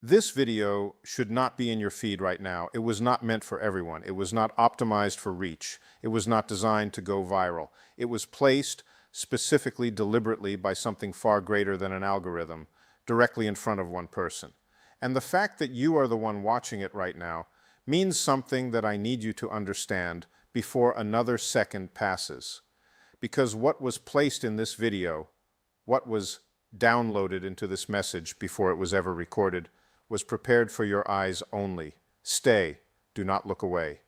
This video should not be in your feed right now. It was not meant for everyone. It was not optimized for reach. It was not designed to go viral. It was placed specifically, deliberately by something far greater than an algorithm, directly in front of one person. And the fact that you are the one watching it right now means something that I need you to understand before another second passes. Because what was placed in this video, what was downloaded into this message before it was ever recorded, was prepared for your eyes only. Stay, do not look away.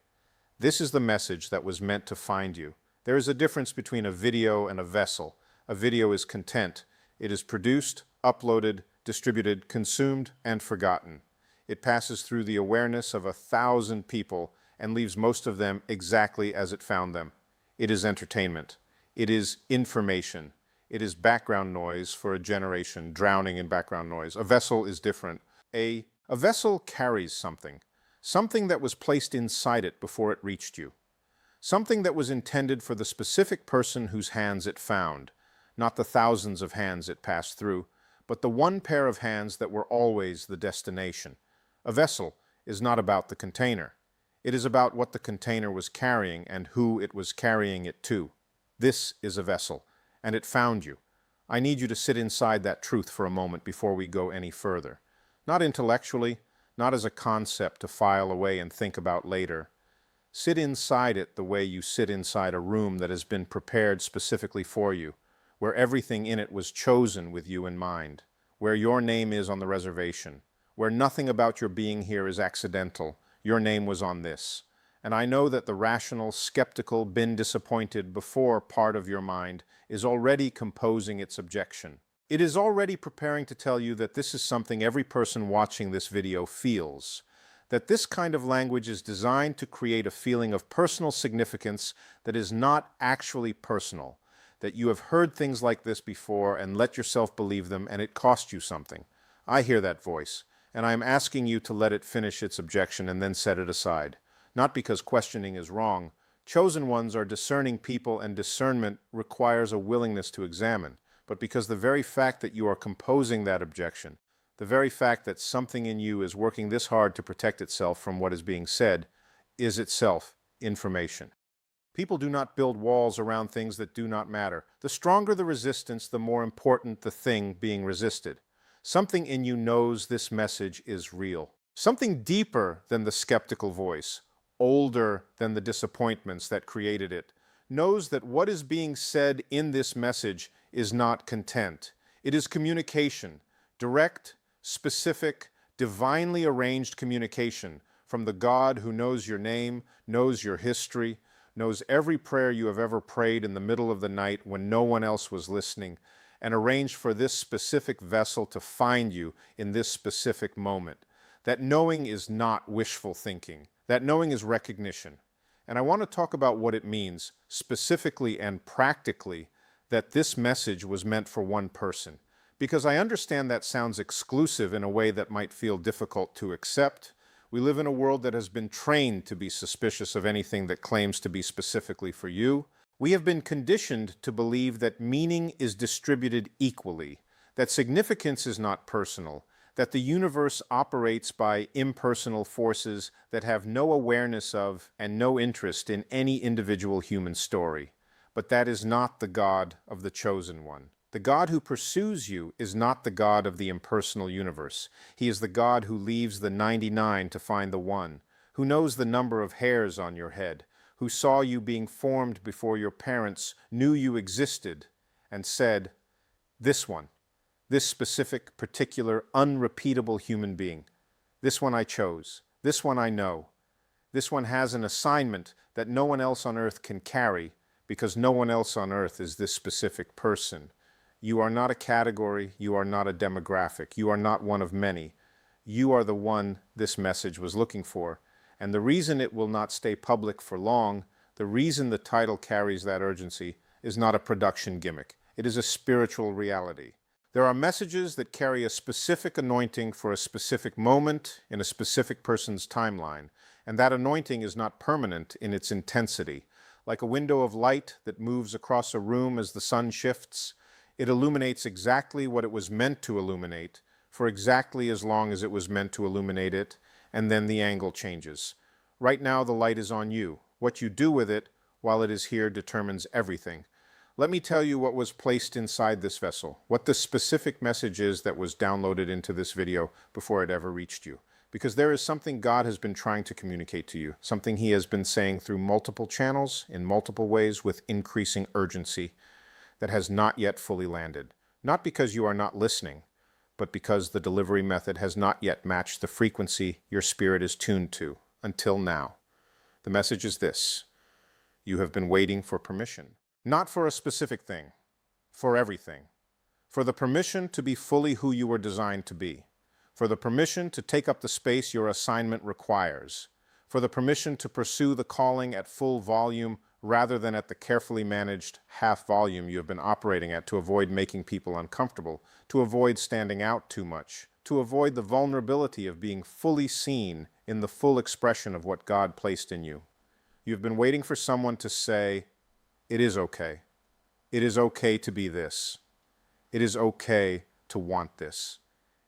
This is the message that was meant to find you. There is a difference between a video and a vessel. A video is content. It is produced, uploaded, distributed, consumed, and forgotten. It passes through the awareness of 1,000 people and leaves most of them exactly as it found them. It is entertainment. It is information. It is background noise for a generation, drowning in background noise. A vessel is different. A vessel carries something, something that was placed inside it before it reached you, something that was intended for the specific person whose hands it found, not the thousands of hands it passed through, but the one pair of hands that were always the destination. A vessel is not about the container. It is about what the container was carrying and who it was carrying it to. This is a vessel, and it found you. I need you to sit inside that truth for a moment before we go any further. Not intellectually, not as a concept to file away and think about later. Sit inside it the way you sit inside a room that has been prepared specifically for you, where everything in it was chosen with you in mind, where your name is on the reservation, where nothing about your being here is accidental. Your name was on this. And I know that the rational, skeptical, been disappointed before part of your mind is already composing its objection. It is already preparing to tell you that this is something every person watching this video feels, that this kind of language is designed to create a feeling of personal significance that is not actually personal, that you have heard things like this before and let yourself believe them and it cost you something. I hear that voice, and I am asking you to let it finish its objection and then set it aside. Not because questioning is wrong. Chosen ones are discerning people and discernment requires a willingness to examine. But because the very fact that you are composing that objection, the very fact that something in you is working this hard to protect itself from what is being said, is itself information. People do not build walls around things that do not matter. The stronger the resistance, the more important the thing being resisted. Something in you knows this message is real. Something deeper than the skeptical voice, older than the disappointments that created it, knows that what is being said in this message is not content. It is communication, direct, specific, divinely arranged communication from the God who knows your name, knows your history, knows every prayer you have ever prayed in the middle of the night when no one else was listening, and arranged for this specific vessel to find you in this specific moment. That knowing is not wishful thinking. That knowing is recognition. And I want to talk about what it means, specifically and practically, that this message was meant for one person. Because I understand that sounds exclusive in a way that might feel difficult to accept. We live in a world that has been trained to be suspicious of anything that claims to be specifically for you. We have been conditioned to believe that meaning is distributed equally, that significance is not personal, that the universe operates by impersonal forces that have no awareness of and no interest in any individual human story. But that is not the God of the chosen one. The God who pursues you is not the God of the impersonal universe. He is the God who leaves the 99 to find the one, who knows the number of hairs on your head, who saw you being formed before your parents knew you existed, and said, this one, this specific, particular, unrepeatable human being, this one I chose, this one I know, this one has an assignment that no one else on earth can carry, because no one else on earth is this specific person. You are not a category, you are not a demographic, you are not one of many. You are the one this message was looking for. And the reason it will not stay public for long, the reason the title carries that urgency, is not a production gimmick. It is a spiritual reality. There are messages that carry a specific anointing for a specific moment in a specific person's timeline, and that anointing is not permanent in its intensity. Like a window of light that moves across a room as the sun shifts, it illuminates exactly what it was meant to illuminate for exactly as long as it was meant to illuminate it, and then the angle changes. Right now, the light is on you. What you do with it while it is here determines everything. Let me tell you what was placed inside this vessel, what the specific message is that was downloaded into this video before it ever reached you. Because there is something God has been trying to communicate to you, something He has been saying through multiple channels, in multiple ways, with increasing urgency, that has not yet fully landed. Not because you are not listening, but because the delivery method has not yet matched the frequency your spirit is tuned to, until now. The message is this: you have been waiting for permission. Not for a specific thing, for everything. For the permission to be fully who you were designed to be. For the permission to take up the space your assignment requires. For the permission to pursue the calling at full volume rather than at the carefully managed half volume you have been operating at to avoid making people uncomfortable, to avoid standing out too much, to avoid the vulnerability of being fully seen in the full expression of what God placed in you. You've been waiting for someone to say, "It is okay. It is okay to be this. It is okay to want this.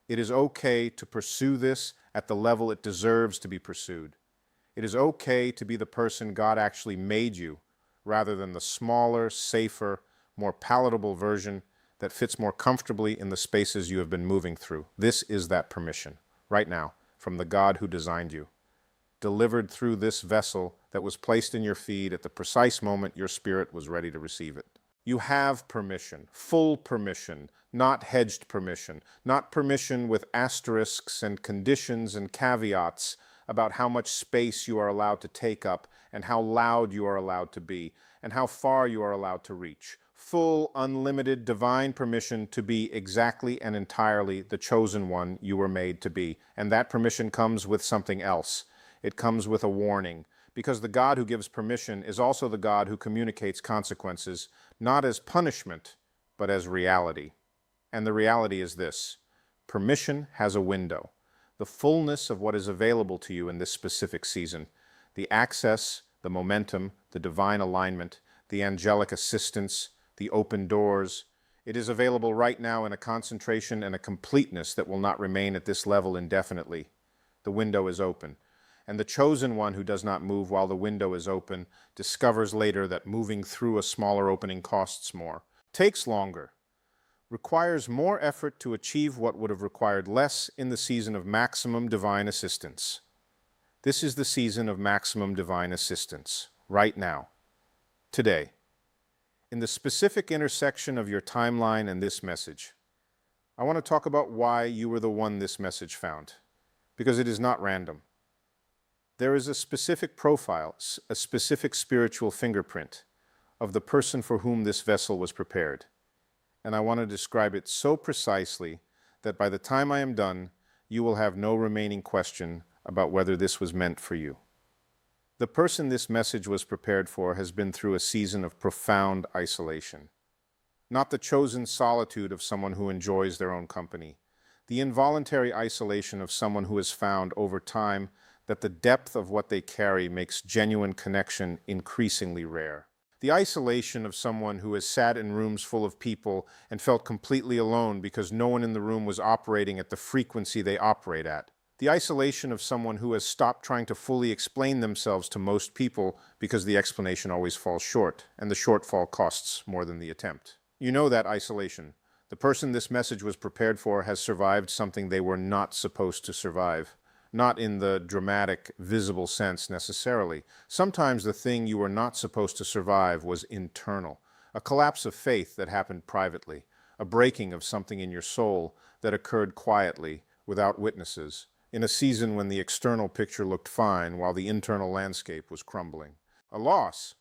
It is okay to pursue this at the level it deserves to be pursued. It is okay to be the person God actually made you, rather than the smaller, safer, more palatable version that fits more comfortably in the spaces you have been moving through." This is that permission, right now, from the God who designed you, delivered through this vessel that was placed in your feed at the precise moment your spirit was ready to receive it. You have permission, full permission, not hedged permission, not permission with asterisks and conditions and caveats about how much space you are allowed to take up and how loud you are allowed to be and how far you are allowed to reach. Full, unlimited, divine permission to be exactly and entirely the chosen one you were made to be. And that permission comes with something else. It comes with a warning, because the God who gives permission is also the God who communicates consequences, not as punishment, but as reality. And the reality is this: permission has a window. The fullness of what is available to you in this specific season, the access, the momentum, the divine alignment, the angelic assistance, the open doors, it is available right now in a concentration and a completeness that will not remain at this level indefinitely. The window is open. And the chosen one who does not move while the window is open discovers later that moving through a smaller opening costs more, takes longer, requires more effort to achieve what would have required less in the season of maximum divine assistance. This is the season of maximum divine assistance, right now, today, in the specific intersection of your timeline and this message. I want to talk about why you were the one this message found, because it is not random. There is a specific profile, a specific spiritual fingerprint of the person for whom this vessel was prepared. And I want to describe it so precisely that by the time I am done, you will have no remaining question about whether this was meant for you. The person this message was prepared for has been through a season of profound isolation. Not the chosen solitude of someone who enjoys their own company, the involuntary isolation of someone who has found over time that the depth of what they carry makes genuine connection increasingly rare. The isolation of someone who has sat in rooms full of people and felt completely alone because no one in the room was operating at the frequency they operate at. The isolation of someone who has stopped trying to fully explain themselves to most people because the explanation always falls short, and the shortfall costs more than the attempt. You know that isolation. The person this message was prepared for has survived something they were not supposed to survive. Not in the dramatic, visible sense necessarily. Sometimes the thing you were not supposed to survive was internal. A collapse of faith that happened privately. A breaking of something in your soul that occurred quietly, without witnesses, in a season when the external picture looked fine while the internal landscape was crumbling. A loss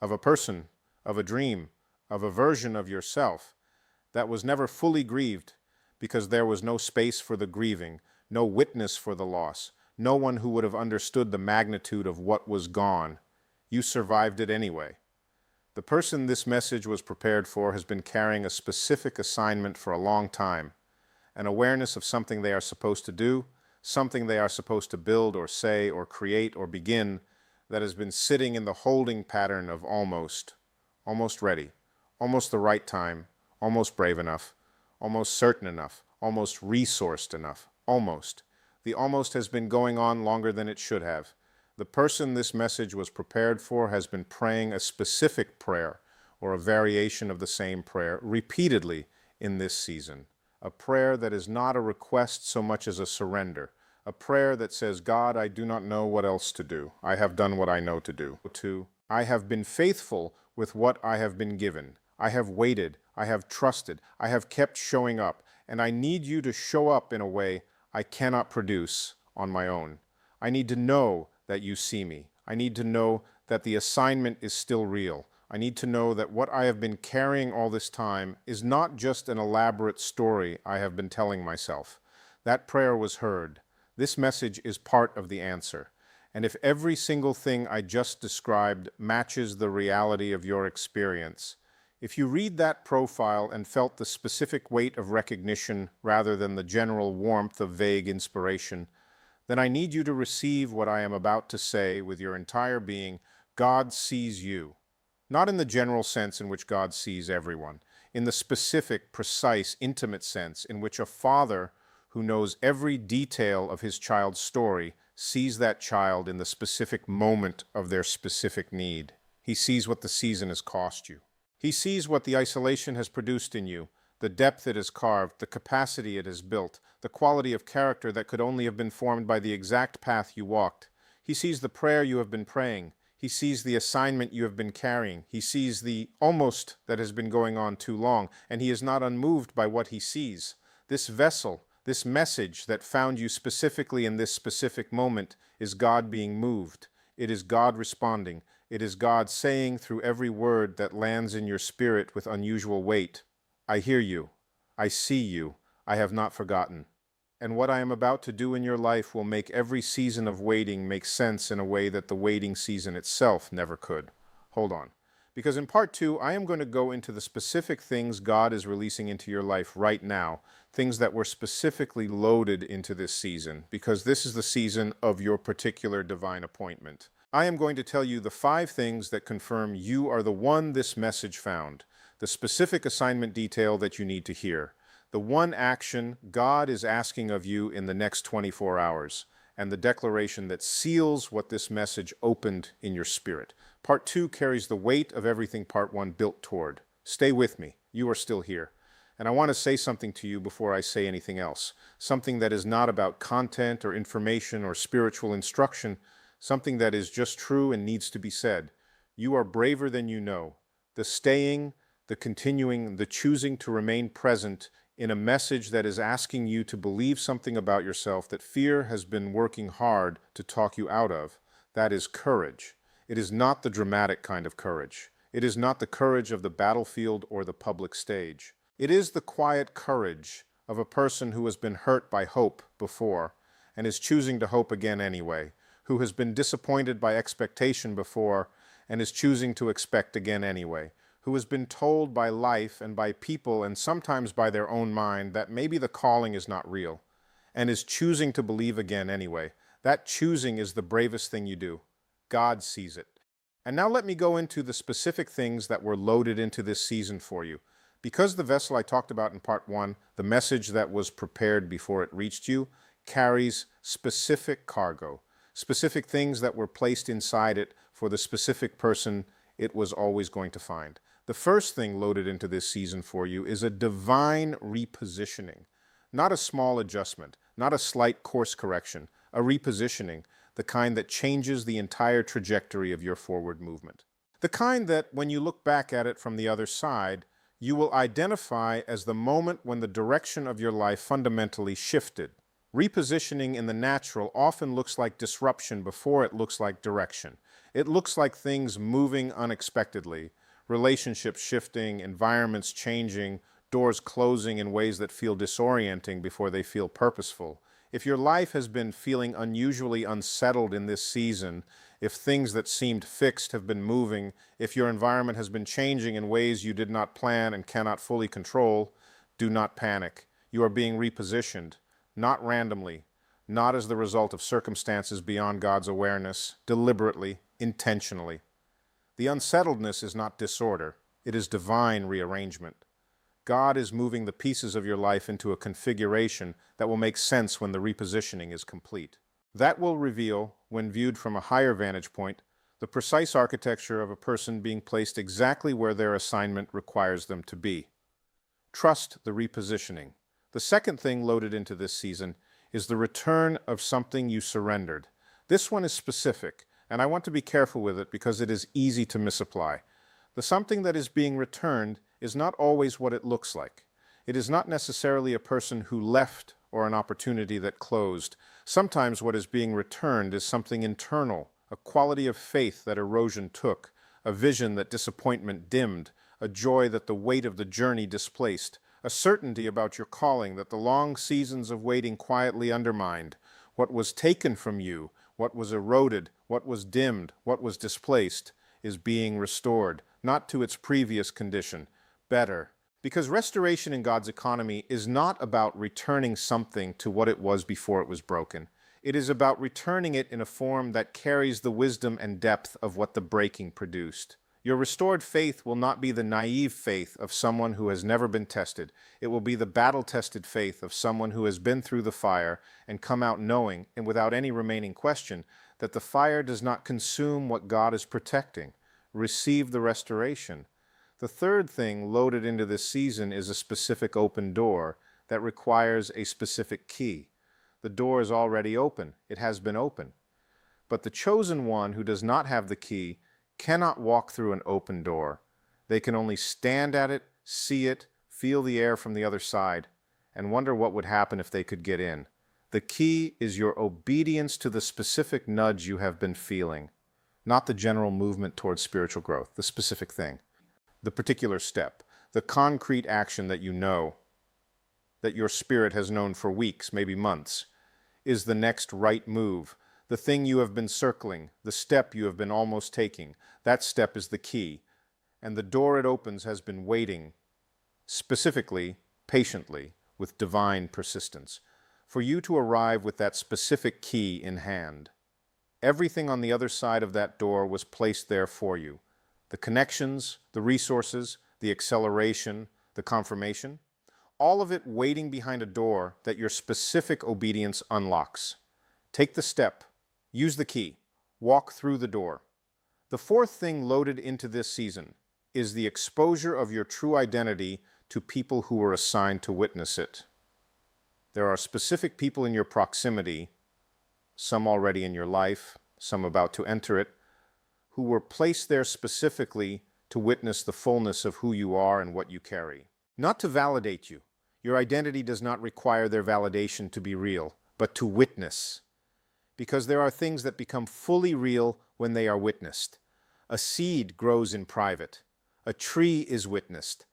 of a person, of a dream, of a version of yourself that was never fully grieved because there was no space for the grieving, no witness for the loss, no one who would have understood the magnitude of what was gone. You survived it anyway. The person this message was prepared for has been carrying a specific assignment for a long time, an awareness of something they are supposed to do, something they are supposed to build or say or create or begin that has been sitting in the holding pattern of almost ready, almost the right time, almost brave enough, almost certain enough, almost resourced enough. Almost. The almost has been going on longer than it should have. The person this message was prepared for has been praying a specific prayer or a variation of the same prayer repeatedly in this season. A prayer that is not a request so much as a surrender. A prayer that says, God, I do not know what else to do. I have done what I know to do. I have been faithful with what I have been given. I have waited. I have trusted. I have kept showing up. And I need you to show up in a way I cannot produce on my own. I need to know that you see me. I need to know that the assignment is still real. I need to know that what I have been carrying all this time is not just an elaborate story I have been telling myself. That prayer was heard. This message is part of the answer. And if every single thing I just described matches the reality of your experience, if you read that profile and felt the specific weight of recognition rather than the general warmth of vague inspiration, then I need you to receive what I am about to say with your entire being. God sees you. Not in the general sense in which God sees everyone, in the specific, precise, intimate sense in which a father who knows every detail of his child's story sees that child in the specific moment of their specific need. He sees what the season has cost you. He sees what the isolation has produced in you, the depth it has carved, the capacity it has built, the quality of character that could only have been formed by the exact path you walked. He sees the prayer you have been praying. He sees the assignment you have been carrying. He sees the almost that has been going on too long, and he is not unmoved by what he sees. This vessel, this message that found you specifically in this specific moment is God being moved. It is God responding. It is God saying through every word that lands in your spirit with unusual weight, I hear you. I see you. I have not forgotten. And what I am about to do in your life will make every season of waiting make sense in a way that the waiting season itself never could. Hold on. Because in part 2, I am going to go into the specific things God is releasing into your life right now, things that were specifically loaded into this season, because this is the season of your particular divine appointment. I am going to tell you the 5 things that confirm you are the one this message found, the specific assignment detail that you need to hear, the one action God is asking of you in the next 24 hours, and the declaration that seals what this message opened in your spirit. Part 2 carries the weight of everything Part 1 built toward. Stay with me. You are still here. And I want to say something to you before I say anything else, something that is not about content or information or spiritual instruction, something that is just true and needs to be said. You are braver than you know. The staying, the continuing, the choosing to remain present in a message that is asking you to believe something about yourself that fear has been working hard to talk you out of, that is courage. It is not the dramatic kind of courage. It is not the courage of the battlefield or the public stage. It is the quiet courage of a person who has been hurt by hope before and is choosing to hope again anyway, who has been disappointed by expectation before and is choosing to expect again anyway, who has been told by life and by people and sometimes by their own mind that maybe the calling is not real, and is choosing to believe again anyway. That choosing is the bravest thing you do. God sees it. And now let me go into the specific things that were loaded into this season for you. Because the vessel I talked about in Part 1, the message that was prepared before it reached you, carries specific cargo, specific things that were placed inside it for the specific person it was always going to find. The first thing loaded into this season for you is a divine repositioning. Not a small adjustment, not a slight course correction, a repositioning, the kind that changes the entire trajectory of your forward movement. The kind that, when you look back at it from the other side, you will identify as the moment when the direction of your life fundamentally shifted. Repositioning in the natural often looks like disruption before it looks like direction. It looks like things moving unexpectedly, relationships shifting, environments changing, doors closing in ways that feel disorienting before they feel purposeful. If your life has been feeling unusually unsettled in this season, if things that seemed fixed have been moving, if your environment has been changing in ways you did not plan and cannot fully control, do not panic. You are being repositioned, not randomly, not as the result of circumstances beyond God's awareness, deliberately, intentionally. The unsettledness is not disorder, it is divine rearrangement. God is moving the pieces of your life into a configuration that will make sense when the repositioning is complete. That will reveal, when viewed from a higher vantage point, the precise architecture of a person being placed exactly where their assignment requires them to be. Trust the repositioning. The second thing loaded into this season is the return of something you surrendered. This one is specific, and I want to be careful with it because it is easy to misapply. The something that is being returned is not always what it looks like. It is not necessarily a person who left or an opportunity that closed. Sometimes what is being returned is something internal, a quality of faith that erosion took, a vision that disappointment dimmed, a joy that the weight of the journey displaced, a certainty about your calling that the long seasons of waiting quietly undermined. What was taken from you, what was eroded, what was dimmed, what was displaced, is being restored, not to its previous condition, better. Because restoration in God's economy is not about returning something to what it was before it was broken. It is about returning it in a form that carries the wisdom and depth of what the breaking produced. Your restored faith will not be the naive faith of someone who has never been tested. It will be the battle-tested faith of someone who has been through the fire and come out knowing, and without any remaining question, that the fire does not consume what God is protecting. Receive the restoration. The third thing loaded into this season is a specific open door that requires a specific key. The door is already open. It has been open. But the chosen one who does not have the key cannot walk through an open door. They can only stand at it, see it, feel the air from the other side, and wonder what would happen if they could get in. The key is your obedience to the specific nudge you have been feeling, not the general movement towards spiritual growth, the specific thing, the particular step, the concrete action that you know, that your spirit has known for weeks, maybe months, is the next right move. The thing you have been circling, the step you have been almost taking, that step is the key. And the door it opens has been waiting, specifically, patiently, with divine persistence, for you to arrive with that specific key in hand. Everything on the other side of that door was placed there for you. The connections, the resources, the acceleration, the confirmation, all of it waiting behind a door that your specific obedience unlocks. Take the step. Use the key. Walk through the door. The fourth thing loaded into this season is the exposure of your true identity to people who were assigned to witness it. There are specific people in your proximity, some already in your life, some about to enter it, who were placed there specifically to witness the fullness of who you are and what you carry. Not to validate you. Your identity does not require their validation to be real, but to witness. Because there are things that become fully real when they are witnessed. A seed grows in private. A tree is witnessed.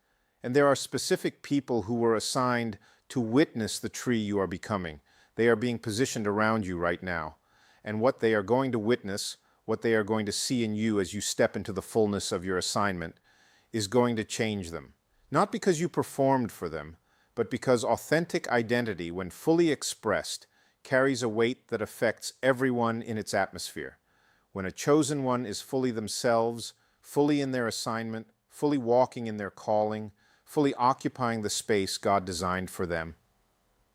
And there are specific people who were assigned to witness the tree you are becoming. They are being positioned around you right now. And what they are going to witness, what they are going to see in you as you step into the fullness of your assignment, is going to change them. Not because you performed for them, but because authentic identity, when fully expressed, carries a weight that affects everyone in its atmosphere. When a chosen one is fully themselves, fully in their assignment, fully walking in their calling, fully occupying the space God designed for them,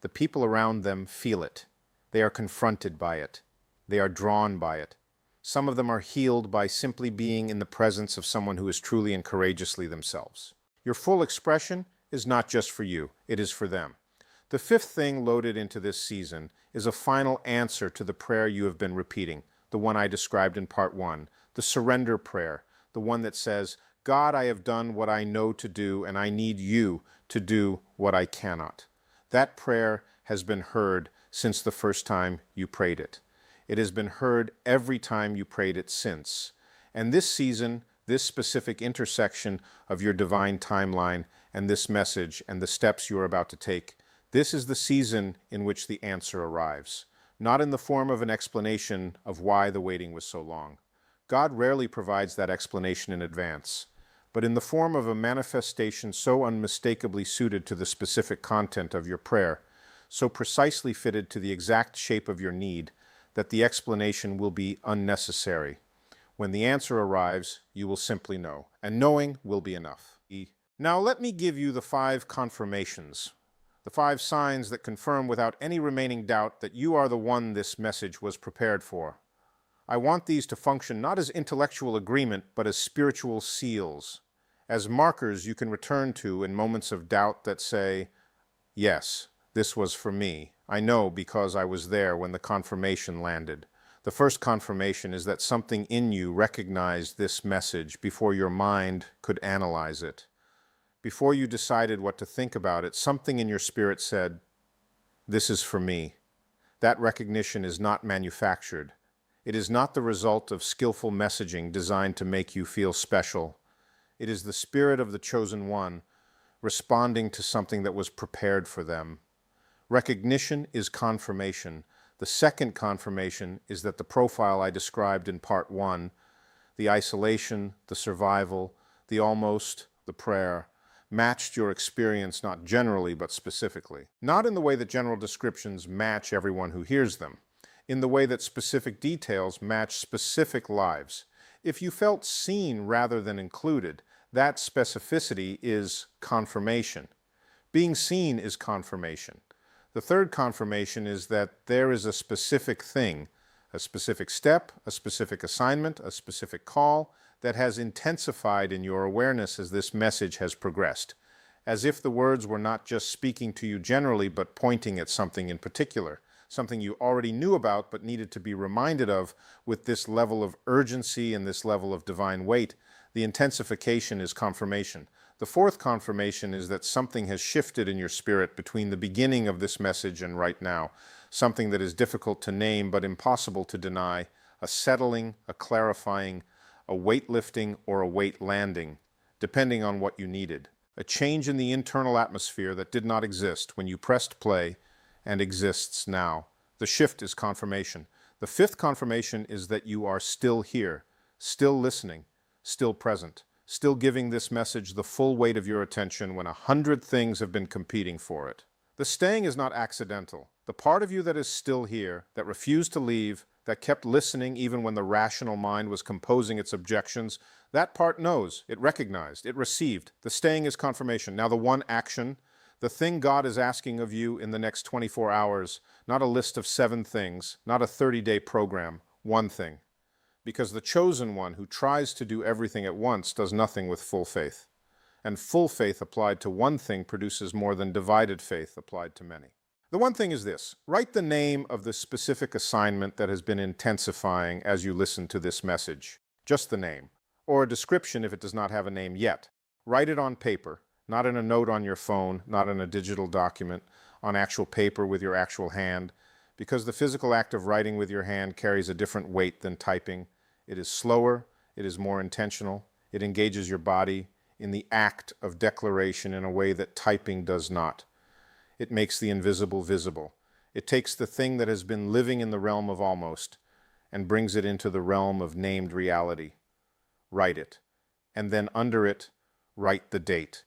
the people around them feel it. They are confronted by it. They are drawn by it. Some of them are healed by simply being in the presence of someone who is truly and courageously themselves. Your full expression is not just for you, it is for them. The fifth thing loaded into this season is a final answer to the prayer you have been repeating, the one I described in part 1, the surrender prayer, the one that says, God, I have done what I know to do, and I need you to do what I cannot. That prayer has been heard since the first time you prayed it. It has been heard every time you prayed it since. And this season, this specific intersection of your divine timeline and this message and the steps you are about to take, this is the season in which the answer arrives, not in the form of an explanation of why the waiting was so long. God rarely provides that explanation in advance, but in the form of a manifestation so unmistakably suited to the specific content of your prayer, so precisely fitted to the exact shape of your need, that the explanation will be unnecessary. When the answer arrives, you will simply know, and knowing will be enough. Now let me give you the 5 confirmations, the 5 signs that confirm without any remaining doubt that you are the one this message was prepared for. I want these to function not as intellectual agreement, but as spiritual seals, as markers you can return to in moments of doubt that say, yes, this was for me. I know because I was there when the confirmation landed. The first confirmation is that something in you recognized this message before your mind could analyze it. Before you decided what to think about it, something in your spirit said, this is for me. That recognition is not manufactured. It is not the result of skillful messaging designed to make you feel special. It is the spirit of the chosen one responding to something that was prepared for them. Recognition is confirmation. The second confirmation is that the profile I described in part 1, the isolation, the survival, the almost, the prayer, matched your experience not generally but specifically. Not in the way that general descriptions match everyone who hears them, in the way that specific details match specific lives. If you felt seen rather than included, that specificity is confirmation. Being seen is confirmation. The third confirmation is that there is a specific thing, a specific step, a specific assignment, a specific call that has intensified in your awareness as this message has progressed, as if the words were not just speaking to you generally but pointing at something in particular, something you already knew about but needed to be reminded of with this level of urgency and this level of divine weight. The intensification is confirmation. The fourth confirmation is that something has shifted in your spirit between the beginning of this message and right now, something that is difficult to name but impossible to deny, a settling, a clarifying, a weight lifting, or a weight landing, depending on what you needed. A change in the internal atmosphere that did not exist when you pressed play and exists now. The shift is confirmation. The fifth confirmation is that you are still here, still listening, still present, still giving this message the full weight of your attention when 100 things have been competing for it. The staying is not accidental. The part of you that is still here, that refused to leave, that kept listening even when the rational mind was composing its objections, that part knows, it recognized, it received. The staying is confirmation. Now the one action, the thing God is asking of you in the next 24 hours, not a list of 7 things, not a 30-day program, one thing. Because the chosen one who tries to do everything at once does nothing with full faith. And full faith applied to one thing produces more than divided faith applied to many. The one thing is this: write the name of the specific assignment that has been intensifying as you listen to this message. Just the name. Or a description if it does not have a name yet. Write it on paper, not in a note on your phone, not in a digital document, on actual paper with your actual hand, because the physical act of writing with your hand carries a different weight than typing. It is slower, it is more intentional, it engages your body in the act of declaration in a way that typing does not. It makes the invisible visible. It takes the thing that has been living in the realm of almost and brings it into the realm of named reality. Write it. And then under it, write the date.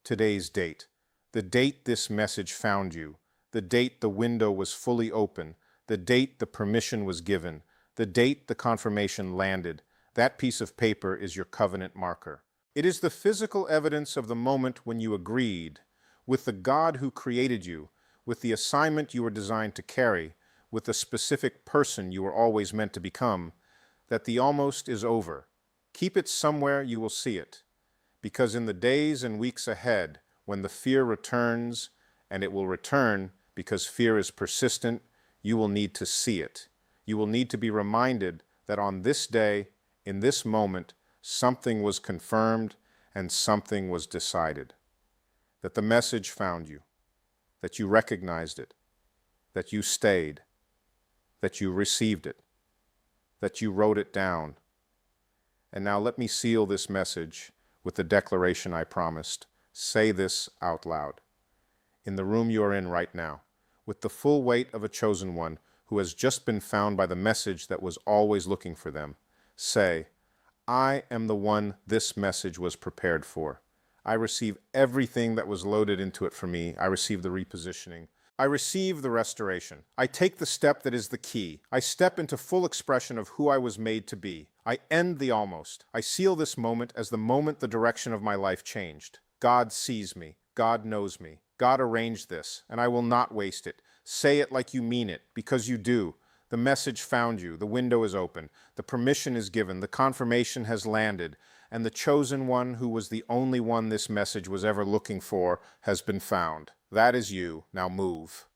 Today's date. The date this message found you. The date the window was fully open. The date the permission was given. The date the confirmation landed. That piece of paper is your covenant marker. It is the physical evidence of the moment when you agreed with the God who created you, with the assignment you were designed to carry, with the specific person you were always meant to become, that the almost is over. Keep it somewhere you will see it, because in the days and weeks ahead, when the fear returns, and it will return because fear is persistent, you will need to see it. You will need to be reminded that on this day, in this moment, something was confirmed and something was decided. That the message found you, that you recognized it, that you stayed, that you received it, that you wrote it down. And now let me seal this message with the declaration I promised. Say this out loud. In the room you are in right now, with the full weight of a chosen one who has just been found by the message that was always looking for them. Say, I am the one this message was prepared for. I receive everything that was loaded into it for me. I receive the repositioning. I receive the restoration. I take the step that is the key. I step into full expression of who I was made to be. I end the almost. I seal this moment as the moment the direction of my life changed. God sees me. God knows me. God arranged this, and I will not waste it. Say it like you mean it, because you do. The message found you. The window is open. The permission is given. The confirmation has landed. And the chosen one, who was the only one this message was ever looking for, has been found. That is you. Now move.